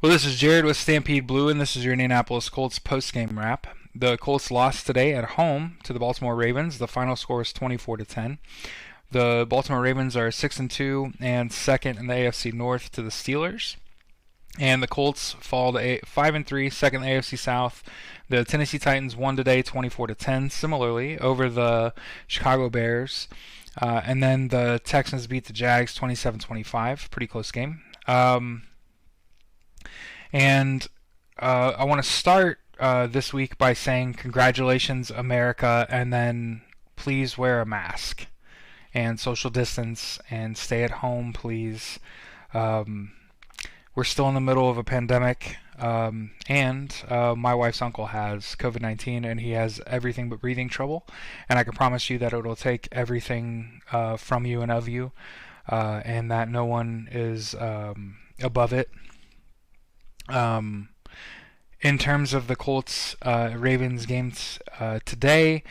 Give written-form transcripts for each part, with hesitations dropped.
Well, this is Jared with Stampede Blue, and this is your Indianapolis Colts postgame wrap. The Colts lost today at home to the Baltimore Ravens. The final score is 24-10. The Baltimore Ravens are 6-2 and second in the AFC North to the Steelers. And the Colts fall to 5-3, second in the AFC South. The Tennessee Titans won today 24-10, similarly over the Chicago Bears. And then the Texans beat the Jags 27-25, pretty close game. And I want to start this week by saying congratulations, America, and then please wear a mask and social distance and stay at home, please. We're still in the middle of a pandemic, and my wife's uncle has COVID-19, and he has everything but breathing trouble. And I can promise you that it'll take everything from you and of you, and that no one is above it. In terms of the Colts Ravens games today,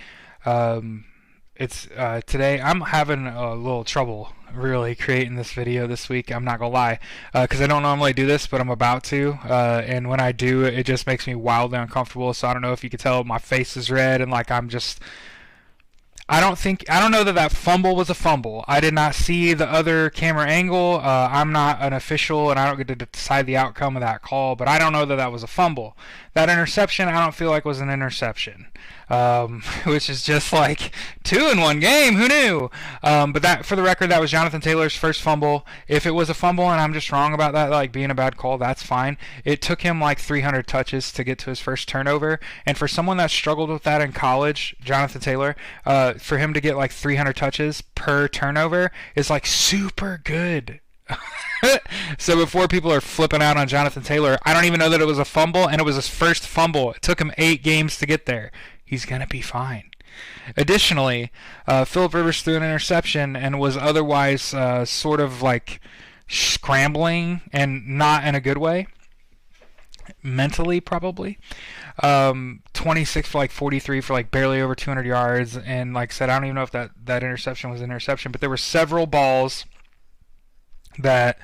it's today I'm having a little trouble really creating this video this week. I'm not gonna lie, because I don't normally do this, but I'm about to, and when I do, it just makes me wildly uncomfortable. So I don't know if you could tell my face is red and like I'm just. I don't know that fumble was a fumble. I did not see the other camera angle. I'm not an official, and I don't get to decide the outcome of that call, but I don't know that was a fumble. That interception, I don't feel like was an interception, which is just like 2 in one game. Who knew? But that, for the record, that was Jonathan Taylor's first fumble. If it was a fumble and I'm just wrong about that, like being a bad call, that's fine. It took him like 300 touches to get to his first turnover, and for someone that struggled with that in college, Jonathan Taylor, for him to get like 300 touches per turnover is like super good. So before people are flipping out on Jonathan Taylor, I don't even know that it was a fumble, and it was his first fumble. It took him 8 games to get there. He's going to be fine. Additionally, Philip Rivers threw an interception and was otherwise sort of like scrambling, and not in a good way. Mentally, probably. 26 for like 43 for like barely over 200 yards. And like I said, I don't even know if that interception was an interception, but there were several balls that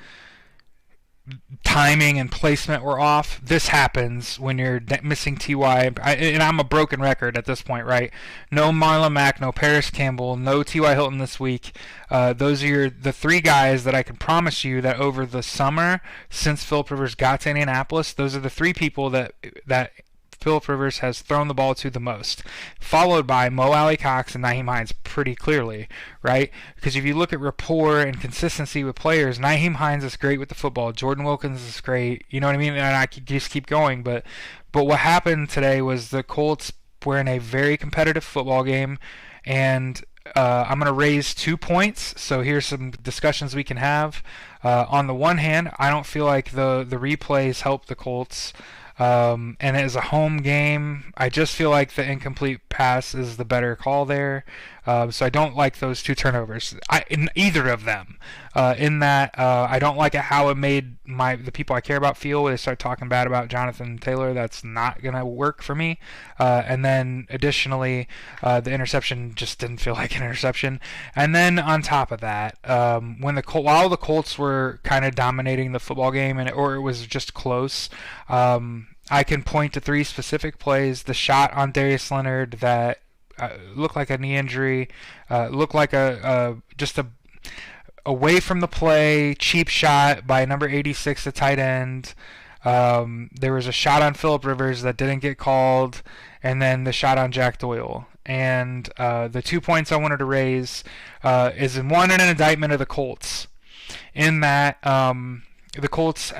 timing and placement were off. This happens when you're missing T.Y. And I'm a broken record at this point, right? No Marlon Mack, no Paris Campbell, no T.Y. Hilton this week. Those are the 3 guys that I can promise you that over the summer, since Philip Rivers got to Indianapolis, those are the 3 people that Philip Rivers has thrown the ball to the most, followed by Mo Alley-Cox and Nyheim Hines pretty clearly, right? Because if you look at rapport and consistency with players, Nyheim Hines is great with the football. Jordan Wilkins is great. You know what I mean? And I could just keep going. But what happened today was the Colts were in a very competitive football game, and I'm going to raise 2 points. So here's some discussions we can have. On the one hand, I don't feel like the replays help the Colts. And as a home game, I just feel like the incomplete pass is the better call there. So I don't like those 2 turnovers in either of them. In that I don't like how it made the people I care about feel when they start talking bad about Jonathan Taylor. That's not gonna work for me. And then additionally, the interception just didn't feel like an interception. And then on top of that, while the Colts were kind of dominating the football game, or it was just close. I can point to 3 specific plays. The shot on Darius Leonard that looked like a knee injury, looked like just a away from the play, cheap shot by number 86, the tight end. There was a shot on Philip Rivers that didn't get called, and then the shot on Jack Doyle. And the 2 points I wanted to raise is in one, an indictment of the Colts, in that the Colts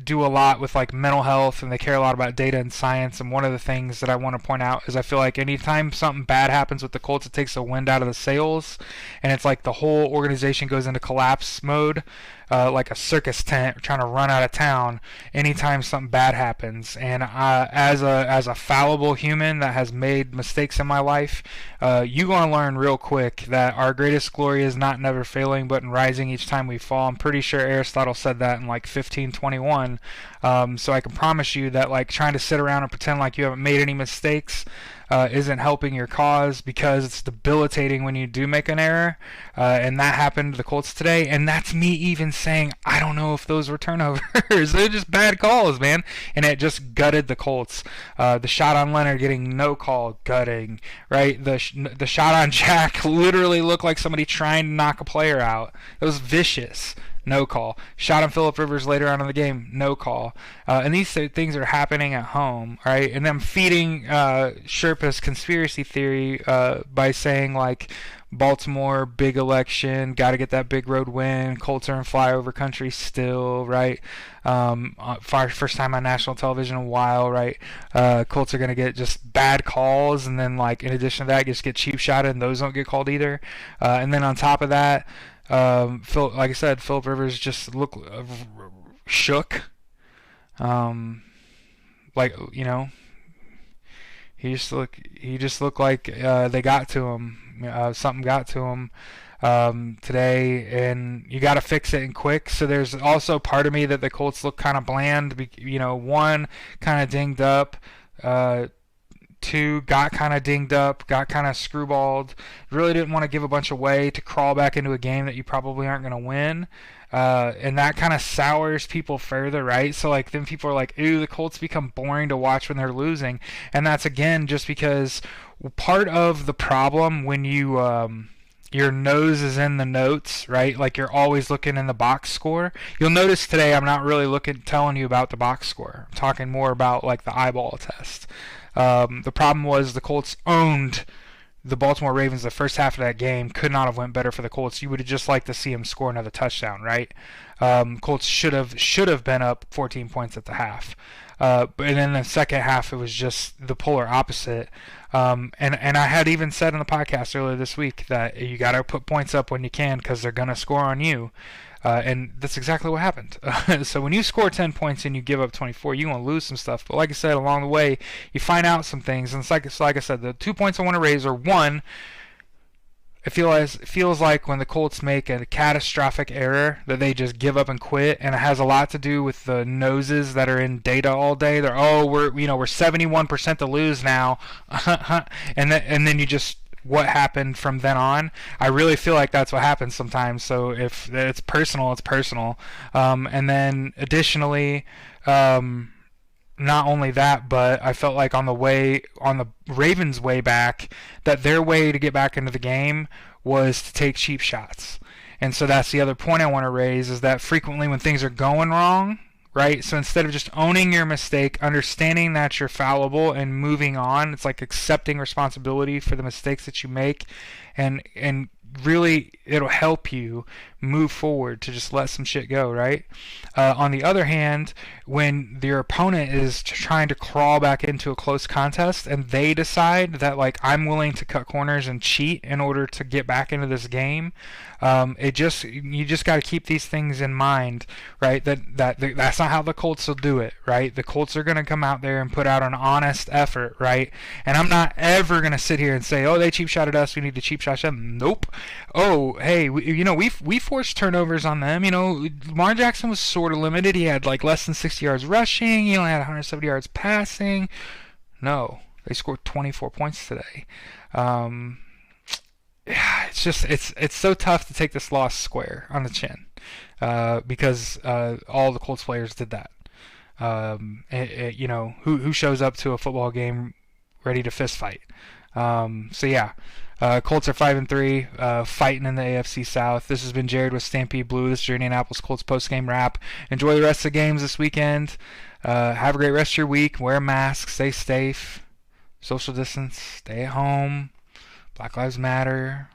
do a lot with like mental health, and they care a lot about data and science. And one of the things that I want to point out is I feel like anytime something bad happens with the Colts, it takes the wind out of the sails, and it's like the whole organization goes into collapse mode, like a circus tent trying to run out of town anytime something bad happens. And as a fallible human that has made mistakes in my life, you're going to learn real quick that our greatest glory is not never failing, but in rising each time we fall. I'm pretty sure Aristotle said that in like 1521. So I can promise you that like trying to sit around and pretend like you haven't made any mistakes isn't helping your cause because it's debilitating when you do make an error. And that happened to the Colts today. And that's me even saying, I don't know if those were turnovers. They're just bad calls, man. And it just gutted the Colts. The shot on Leonard getting no call, gutting, right? The shot on Jack literally looked like somebody trying to knock a player out. It was vicious. No call. Shot on Phillip Rivers later on in the game. No call. And these things are happening at home, right? And I'm feeding Sherpa's conspiracy theory by saying, like, Baltimore, big election, got to get that big road win. Colts are in flyover country still, right? First time on national television in a while, right? Colts are going to get just bad calls, and then, like, in addition to that, just get cheap shotted, and those don't get called either. And then on top of that, like I said, Phillip Rivers just looked shook. Like, you know, he just looked like they got to him. Something got to him today, and you got to fix it and quick. So there's also part of me that the Colts look kind of bland. You know, one, kind of dinged up. Two, got kind of dinged up, got kind of screwballed. Really didn't want to give a bunch away to crawl back into a game that you probably aren't going to win. And that kind of sours people further, right? So, like, then people are like, ooh, the Colts become boring to watch when they're losing. And that's, again, just because part of the problem when you your nose is in the notes, right? Like, you're always looking in the box score. You'll notice today I'm not really telling you about the box score. I'm talking more about, like, the eyeball test. The problem was the Colts owned the Baltimore Ravens the first half of that game. Could not have went better for the Colts. You would have just liked to see them score another touchdown, right? Colts should have been up 14 points at the half. But in the second half, it was just the polar opposite. And I had even said in the podcast earlier this week that you got to put points up when you can because they're going to score on you. And that's exactly what happened. So when you score 10 points and you give up 24, you're going to lose some stuff. But like I said, along the way, you find out some things. And it's like I said, the 2 points I want to raise are, one, it feels like when the Colts make a catastrophic error that they just give up and quit, and it has a lot to do with the noses that are in data all day. They're, we're 71% to lose now, and then you just, what happened from then on. I really feel like that's what happens sometimes. So if it's personal, it's personal. And then additionally, not only that, but I felt like on the Ravens' way back, that their way to get back into the game was to take cheap shots. And so that's the other point I want to raise, is that frequently when things are going wrong, right? So instead of just owning your mistake, understanding that you're fallible and moving on, it's like accepting responsibility for the mistakes that you make, and really it'll help you move forward to just let some shit go, right? On the other hand, when your opponent is trying to crawl back into a close contest and they decide that, like, I'm willing to cut corners and cheat in order to get back into this game, you just got to keep these things in mind, right? That's not how the Colts will do it, right? The Colts are going to come out there and put out an honest effort, right? And I'm not ever going to sit here and say, oh, they cheap shotted us, we need to cheap shot them. Nope. Oh, hey, we forced turnovers on them. Lamar Jackson was sort of limited. He had like less than 60 yards rushing. He only had 170 yards passing. No, they scored 24 points today. It's just it's so tough to take this loss square on the chin, because all the Colts players did that. Who shows up to a football game ready to fist fight? So yeah. Colts are 5-3, fighting in the AFC South. This has been Jared with Stampede Blue. This is your Indianapolis Colts post-game wrap. Enjoy the rest of the games this weekend. Have a great rest of your week. Wear a mask. Stay safe. Social distance. Stay at home. Black Lives Matter.